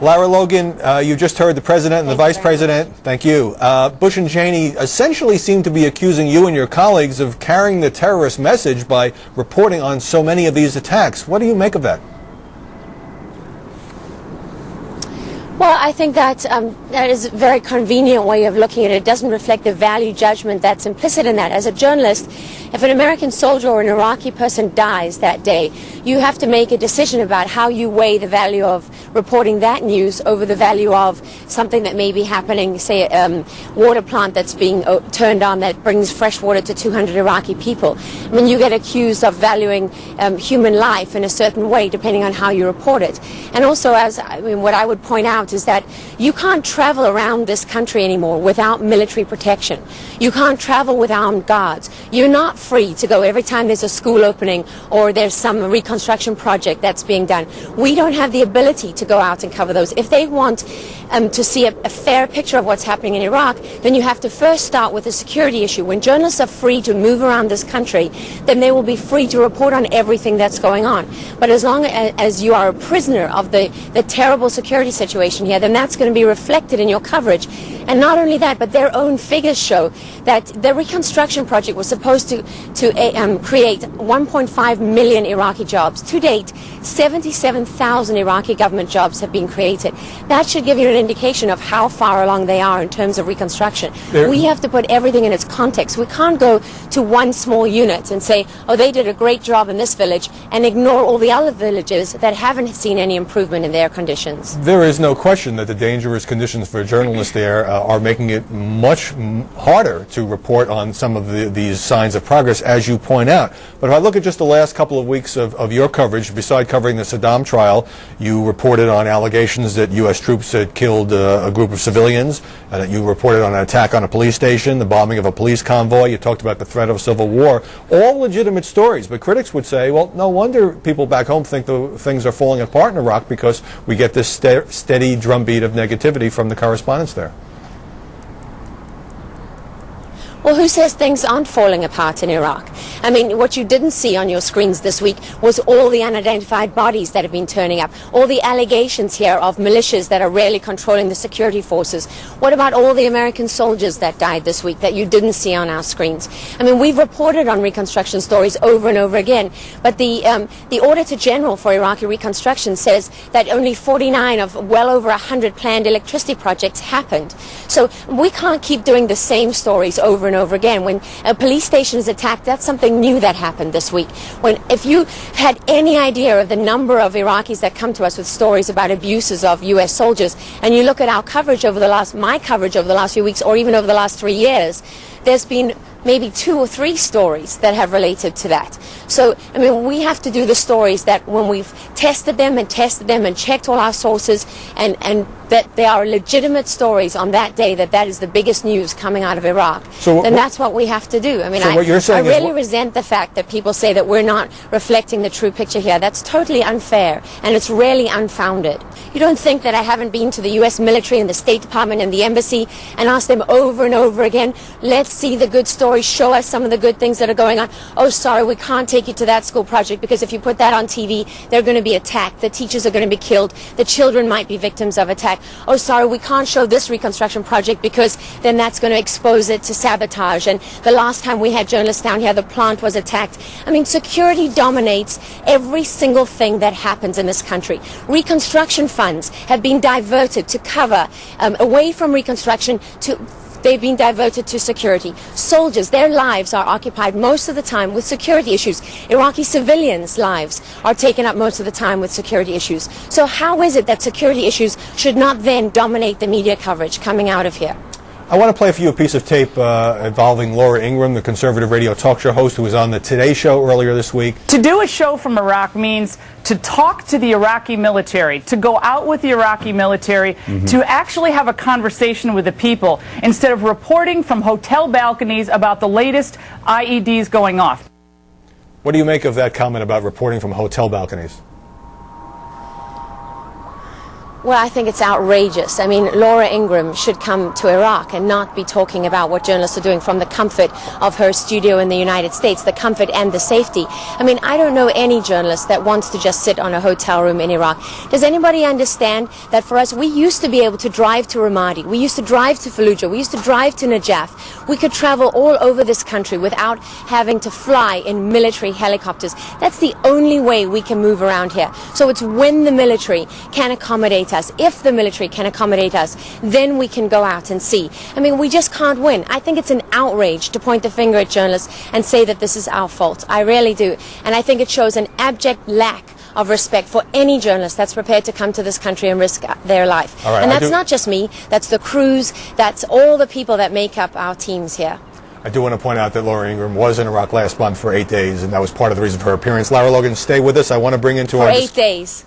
Lara Logan, you just heard the president and the vice president. Thank you. Bush and Cheney essentially seem to be accusing you and your colleagues of carrying the terrorist message by reporting on so many of these attacks. What do you make of that? Well, I think that that is a very convenient way of looking at it. It doesn't reflect the value judgment that's implicit in that. As a journalist, if an American soldier or an Iraqi person dies that day, you have to make a decision about how you weigh the value of reporting that news over the value of something that may be happening, say a water plant that's being turned on that brings fresh water to 200 Iraqi people. I mean, you get accused of valuing human life in a certain way depending on how you report it. And also, what I would point out is that you can't travel around this country anymore without military protection. You can't travel with armed guards. You're not free to go every time there's a school opening or there's some reconstruction project that's being done. We don't have the ability to go out and cover those. If they want to see a fair picture of what's happening in Iraq, then you have to first start with the security issue. When journalists are free to move around this country, then they will be free to report on everything that's going on. But as long as you are a prisoner of the terrible security situation here, then that's going to be reflected in your coverage. And not only that, but their own figures show that the reconstruction project was supposed to create 1.5 million Iraqi jobs. To date, 77,000 Iraqi government jobs have been created. That should give you an indication of how far along they are in terms of reconstruction. We have to put everything in its context. We can't go to one small unit and say, oh, they did a great job in this village, and ignore all the other villages that haven't seen any improvement in their conditions. There is no question that the dangerous conditions for journalists there are making it much harder to report on some of these signs of progress, as you point out. But if I look at just the last couple of weeks of your coverage, besides covering the Saddam trial, you reported on allegations that U.S. troops had killed a group of civilians, that you reported on an attack on a police station, the bombing of a police convoy, you talked about the threat of civil war, all legitimate stories. But critics would say, well, no wonder people back home think things are falling apart in Iraq, because we get this steady drumbeat of negativity from the correspondents there. Well, who says things aren't falling apart in Iraq? I mean, what you didn't see on your screens this week was all the unidentified bodies that have been turning up, all the allegations here of militias that are really controlling the security forces. What about all the American soldiers that died this week that you didn't see on our screens? I mean, we've reported on reconstruction stories over and over again, but the Auditor General for Iraqi reconstruction says that only 49 of well over 100 planned electricity projects happened. So we can't keep doing the same stories over and over again. When a police station is attacked, that's something new that happened this week. If you had any idea of the number of Iraqis that come to us with stories about abuses of U.S. soldiers, and you look at our coverage over my coverage over the last few weeks, or even over the last 3 years, there's been maybe 2 or 3 stories that have related to that. So, I mean, we have to do the stories that when we've tested them and checked all our sources, and that they are legitimate stories on that day, that is the biggest news coming out of Iraq, then that's what we have to do. I mean, so I really resent the fact that people say that we're not reflecting the true picture here. That's totally unfair, and it's really unfounded. You don't think that I haven't been to the U.S. military and the State Department and the embassy and asked them over and over again, let's see the good stories, show us some of the good things that are going on. Oh, sorry, we can't take you to that school project because if you put that on TV, they're going to be attacked. The teachers are going to be killed. The children might be victims of attack. Oh, sorry, we can't show this reconstruction project because then that's going to expose it to sabotage. And the last time we had journalists down here, the plant was attacked. I mean, security dominates every single thing that happens in this country. Reconstruction funds have been diverted to cover away from reconstruction to they've been diverted to security. Soldiers, their lives are occupied most of the time with security issues. Iraqi civilians' lives are taken up most of the time with security issues. So how is it that security issues should not then dominate the media coverage coming out of here? I want to play for you a piece of tape involving Lara Ingram, the conservative radio talk show host who was on the Today Show earlier this week. To do a show from Iraq means to talk to the Iraqi military, to go out with the Iraqi military, to actually have a conversation with the people, instead of reporting from hotel balconies about the latest IEDs going off. What do you make of that comment about reporting from hotel balconies? Well, I think it's outrageous. I mean, Lara Ingram should come to Iraq and not be talking about what journalists are doing from the comfort of her studio in the United States, the comfort and the safety. I mean, I don't know any journalist that wants to just sit on a hotel room in Iraq. Does anybody understand that for us, we used to be able to drive to Ramadi, we used to drive to Fallujah, we used to drive to Najaf. We could travel all over this country without having to fly in military helicopters. That's the only way we can move around here. So it's when the military can accommodate us, if the military can accommodate us, then we can go out and see. I mean, we just can't win. I think it's an outrage to point the finger at journalists and say that this is our fault. I really do. And I think it shows an abject lack of respect for any journalist that's prepared to come to this country and risk their life. All right, and that's not just me, that's the crews, that's all the people that make up our teams here. I do want to point out that Lara Ingram was in Iraq last month for 8 days, and that was part of the reason for her appearance. Lara Logan, stay with us. I want to bring into For 8 days.